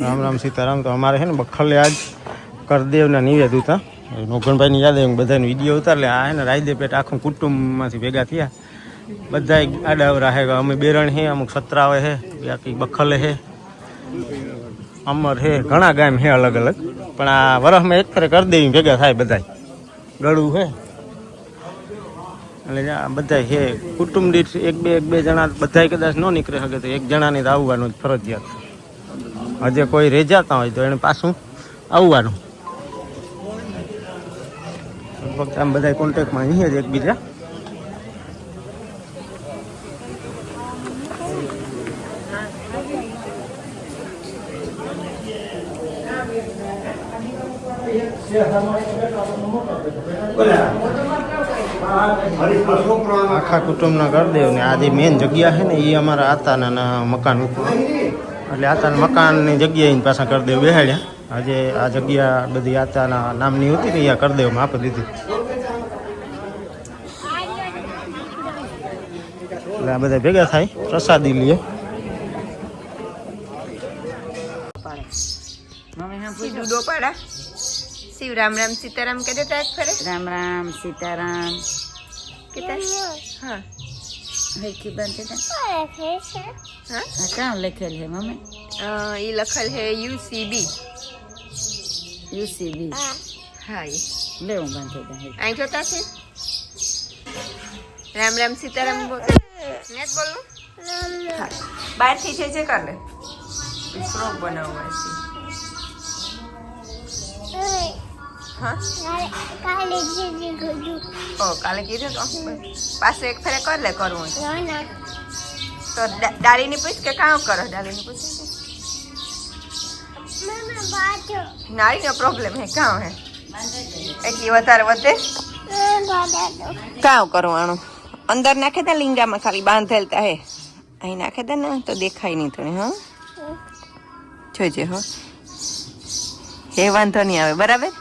રામ રામ સીતારામ. તો અમારે છે ને બખલે આજ કરદેવના નિવેદ હતા. નોગણભાઈની યાદ આવી બધાનો વિડીયો ઉતાર લે. આ હે ને રાયદે પેટ આખું કુટુંબમાંથી ભેગા થયા. બધા આડાવરા હે. અમે બેરણ હે, અમુક સતરાવે હે, બાકી બખલે હે, અમર હે, ઘણા ગામ હે અલગ અલગ. પણ આ વરસમાં એક ફરે કરદેવી ભેગા થાય બધા. ગળું હે એટલે બધા હે કુટુંબ દીઠ એક બે જણા બધા કદાચ ન નીકળી શકે તો એક જણાને તો આવવાનું જ ફરજિયાત. હજે કોઈ રહી જતા હોય તો એને પાછું આવવાનું. ફક્ત આમ બધા કોન્ટેક્ટમાં નહીં જ એકબીજા. આખા કુટુંબના કરદેવ ને આ જે મેન જગ્યા છે ને એ અમારા આતાના મકાન ઉપર. એટલે આતાના મકાનની જગ્યાએ પાછા કરદેવ બેહાડ્યા. આજે આ જગ્યા બધી આતાના નામની હતી ને અહીંયા કરદેવમાં આપી દીધી. એટલે આ બધા ભેગા થાય પ્રસાદી લઈએ. डूडो पड़ा शिव राम राम सीताराम कह देता है फरे राम राम सीताराम कितना हाँ है की बनते थे हाँ कहाँ लिखेल है मम्मी ये लखल है UCB हाँ ये ले बनते थे आई जोता है राम राम सीताराम बोल नेट बोलो हाँ बाहर थी जे कर ले फ्रॉक बना हुआ है हाँ काले कीधु तो पास एक फेरे कर ले करूँ तो डाली ने पूछ के कहाँ करो डाली ने पूछ नारी नो प्रॉब्लम है कहाँ है એટલી વધારે વધે કાં કરવાનું અંદર નાખે તા લીંગામાં ખાલી બાંધેલતા હે અહીં નાખે તા ને તો દેખાય નહીં તને હા જોજે હો હે વાંધો નહીં આવે બરાબર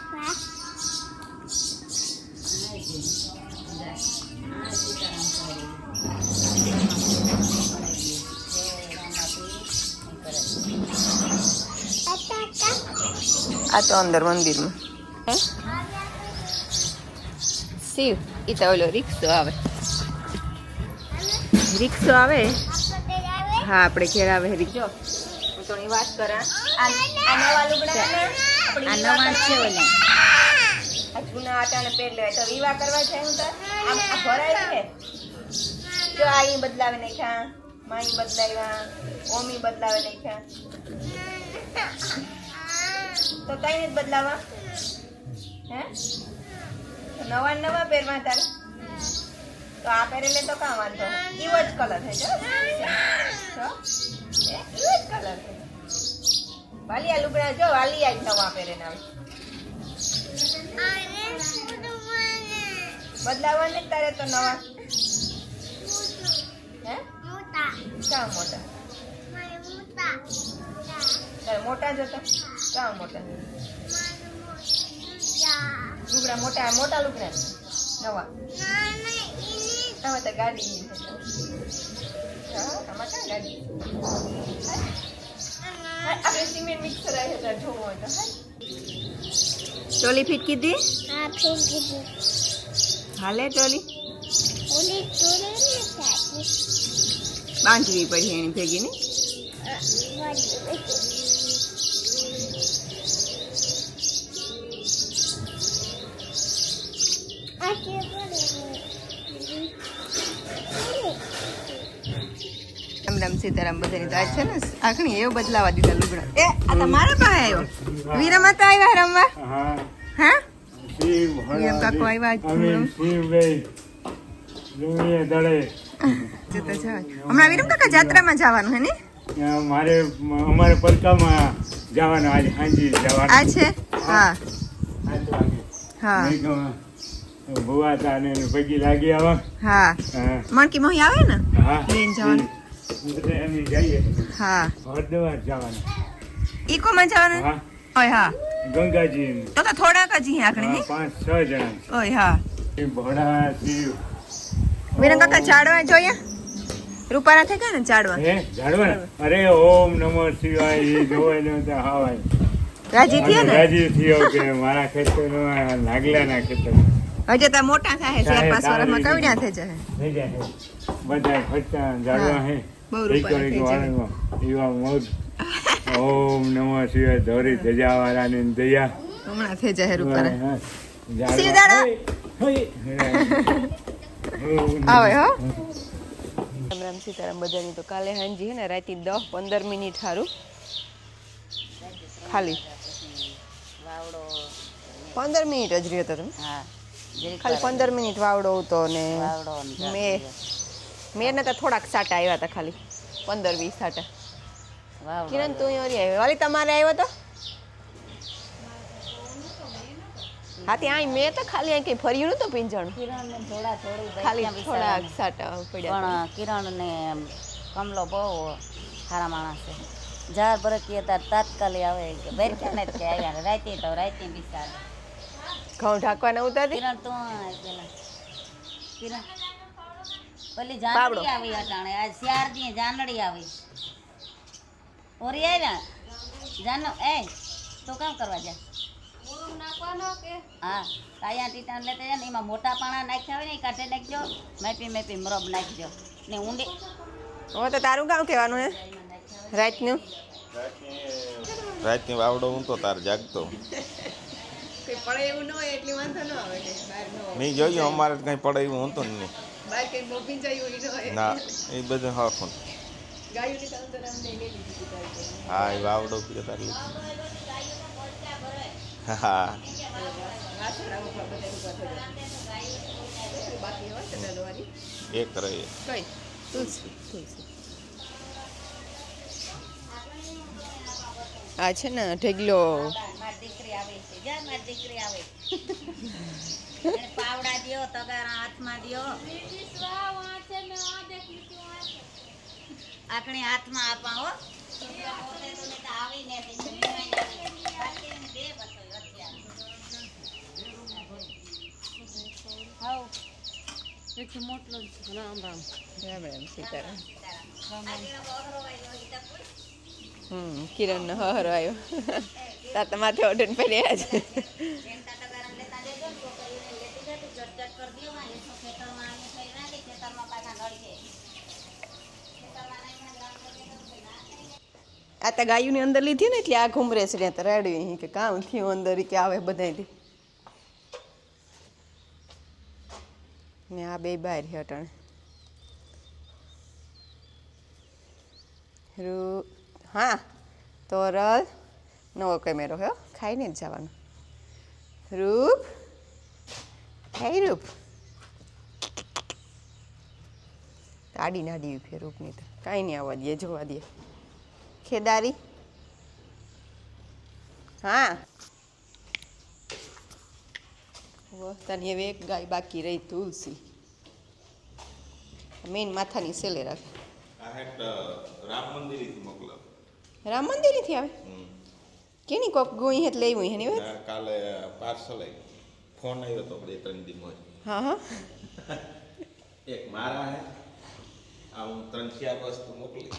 આ તો અંદર મંદિરમાં હે શિવ એ તો ઓલો રિક્ષો આવે હા આપણે ઘેર આવે રિક્ષો હું તો વાત કરા આ નવા લુગડા આ નવા છે ઓલા આ જૂના આટાને પહેર લે તો વિવાહ કરવા જાય હું તો આમ આ ભરાય છે જો આ ઈ બદલાવે નાખ્યા માઈ બદલાવ્યા ઓમી બદલાવે નાખ્યા તો કઈ નથી બદલાવા હે નવા નવા પહેરવા તારે તો આ પહેરેલે તો કાં વાંધો એવો જ કલર છે જો એવો જ કલર છે વાલિયા લુગડા જો વાલિયા જ નવા પહેરેને આવે બદલાવા ને તારે તો નવા હે કાં મોટા તારે મોટા જતો કાં મોટા લુગડા મોટા મોટા લુગડા નવા હવે તો ગાડી આમાં ક્યાં ગાડી આપણે સિમેન્ટ મિક્સ કરાય છે જોવું હોય તો ચોલી ફીટ કીધી હાલે ચોલી બાંધવી પડી એની ભેગી ને રામ રામ સીતારામ બધાની તો આજ છે ને આખણી એવું બદલાવા દીધા લુગડા એ આ તો મારા પાસે આવ્યો વીરમા તો આવ્યા રમવા હા વીરમ કાકો આવ્યા હમણાં વીરમ કાકા જાત્રામાં જવાનું હે ને અમારે પડકામાં જવાનું આજ સાંજે જવાનું આ છે હા હા ભુવા તા ને પગી લાગી આવા હા મણકી મોહી આવે ને હા લઈને જવાનું એમ જઈએ હા હરદ્વાર જવાનું ઇકોમાં જવાનું હા ઓય હા ગંગાજી તો થોડાક જ અહીં આખણી ને 5-6 જણા ઓય હા એ ભોળા શિવ વીરમ કાકા ઝાડવા જોયા રૂપારા થઈ ગયા ને ઝાડવા હે જાણવા અરે ઓમ નમઃ શિવાય એ જોવે ને તો હાવાય રાજી થયા ને રાજી થયો કે મારા ખેતરમાં નાગલાના ખેતર હજે તો મોટા થાય 4-5 વર્ષમાં કવડ્યા થઈ જશે થઈ જાય બધા ખર્ચા જાણવા હે બહુ રૂપારા થઈ જાય એવા મોજ ઓમ નમઃ શિવાય ધોરી ધજાવાળાની દયા હમણાં થઈ જાય રૂપારા આવે હો રામ સીતારામ બધાની તો કાલે હાંજી હે ને રાતી 10-15 મિનિટ હારું ખાલી વાવડો 15 મિનિટ જ રહ્યો તો તમે હા ખાલી 15 મિનિટ વાવડો હતો ને વાવડો મેં ને તો થોડાક સાટા આવ્યા હતા ખાલી 15-20 સાટા વાવડો કિરણ તું અહીં આવી વાલી તમારે આવ્યો તો હા ત્યાં મેં તો ખાલી અહીં કઈ ફર્યું નતું પિંજણ કિરણને થોડા ખાલી થોડાક સાટા પડ્યા પણ કિરણને કમલો બહુ સારા માણસ છે જાર ભરતી હતા તાત્કાલિક આવે કે બેર કે ને કે આવ્યા રાતે તો રાતે બિચાર ઘઉં ઢાંકવાના ઉતારી કિરણ તો પેલા કિરણ પેલી જાનડી આવી અટાણે આજ 4 દી જાનડી આવી ઓરી આવ્યા જાનો એ તો કામ કરવા જા હા કાયા ટીટાણ લેતા જાય ને એમાં મોટા પાણા નાખ્યા હોય ને એ કાઢે નાખજો મેપી મરબ નાખજો ને ઊંડી હવે તો તારું કામ કહેવાનું હે રાતનું રાતની વાવડો હું તો તાર જાગતો કઈ પડે એવું ન હોય એટલી વાંધો ન આવે કે બહાર ન હોય નહીં જોયું અમારે કંઈ પડે એવું હતું ને નહીં બહાર કઈ બોપી જાય એવું ન હોય ના એ બધું હરખું ગાયુની કામ તો રામ લઈ લીધી તારે હા એ વાવડો પીએ તાર હા વાસણા ઉપર બધા ઉભા થઈ બાકી હોય છે દલવારી એ કરે કઈ તુલસી આ છે ને ઢેગલો મારી દીકરી આવે છે જા મારી દીકરી આવે એને પાવડા દ્યો તગારા હાથમાં દ્યો આકણી હાથમાં આપા હો આવીને સીતારામ કિરણ નો હરો આવ્યો તાતા માથે ઓઢીને પડ્યા છે આ તો ગાયુંની અંદર લીધી ને એટલે આ ઘૂમરે છે ત્યાં તો રાડ્યું કે કામ થયું અંદર કે આવે બધાથી ને આ બે બહાર હટાણે હા તોરલ નવો કેમેરો હે ખાઈને જ જવાનું રૂપ હે રૂપ આડી નાડી ઉભી રૂપની તો કાંઈ નહીં આવવા દે જોવા દે ખેદારી હા તને હવે એક ગાય બાકી રહી તુલસી મેન માથાની સેલે રાખે રામ મંદિરથી મોકલો રામ મંદિરથી આવે કેની કોક ગોઈ હેત લેવી હે ની કાલે પાર્સલ ફોન આવ્યો તો 2-3 દિવસ હા હા એક મારા હે આ હું 3-4 વસ્તુ મોકલી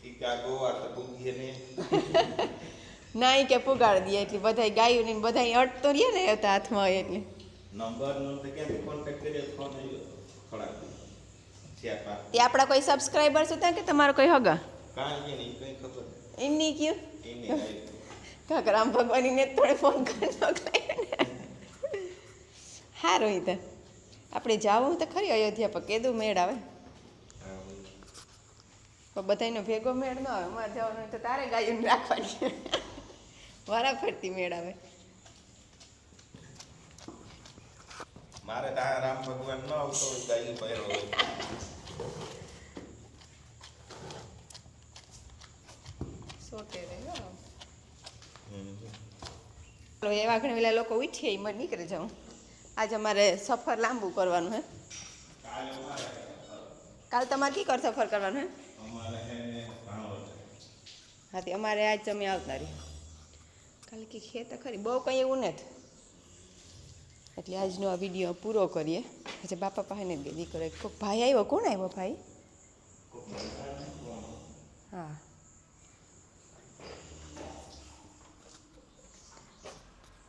ઈ કા ગોવા તો પૂગીએ ને ના ઈ કે પુગાડ દે એટલે બધાય ગાયું ને બધાય અટતો રહે ને હતા હાથમાં એટલે નંબર નો તો ક્યાંથી કોન્ટેક્ટ કર્યો ફોન આવ્યો ખડા તે આપણા કોઈ સબસ્ક્રાઇબર્સ હતા કે તમારો કોઈ હગા કાંઈ નહીં કંઈ ખબર એમની કયું એની કાકા રામ ભગવાનની ને થોડે ફોન કરી સારું ઈ તો આપણે જાવું તો ખરી અયોધ્યા પર કેદું મેળ આવે પણ બધાનો ભેગો મેળ ન આવે મારે જવાનું હોય તો તારે ગાયું રાખવાની વારા ફરતી મેળ આવે મારે તો આ રામ ભગવાન ન આવતો હોય ગાયું પહેરો હોય એવા ઘણા પેલા લોકો ઉઠીએ એમ નીકળે જાઉં આજે અમારે સફર લાંબુ કરવાનું હે કાલ તમારે કી કર સફર કરવાનું હે હા તે અમારે આજ તમે આવતા રહી કાલે કે ખેત ખરી બહુ કંઈ એવું નથી એટલે આજનો આ વિડીયો પૂરો કરીએ. આજે બાપા પાસે ને ગઈ દીકરો કોઈક ભાઈ આવ્યો. કોણ આવ્યો ભાઈ? હા,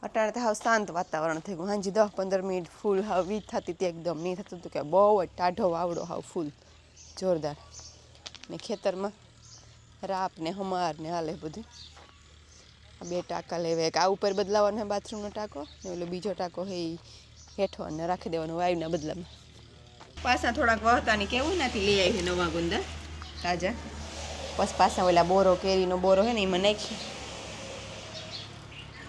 અટાણે તો હાવ શાંત વાતાવરણ થઈ ગયું. હાજી 10-15 મિનિટ ફૂલ હાવ વીજ થતી હતી, એકદમ નહીં થતું હતું કે બહુ જ ટાઢો વાવડો હાવ ફૂલ જોરદાર. ને ખેતરમાં રાપ ને હમાર ને હાલે બધું. આ 2 ટાંકા લેવે, એક આ ઉપર બદલાવાનો છે બાથરૂમનો ટાંકો, ને ઓલો બીજો ટાંકો છે એ હેઠો અને રાખી દેવાનો વાયુના બદલામાં. પાછા થોડાક વહતાની કેવું નથી લઈ આવી નવા ગુંદા તાજા. પછી પાછા ઓલા બોરો કેરીનો બોરો છે ને એમાં નાખી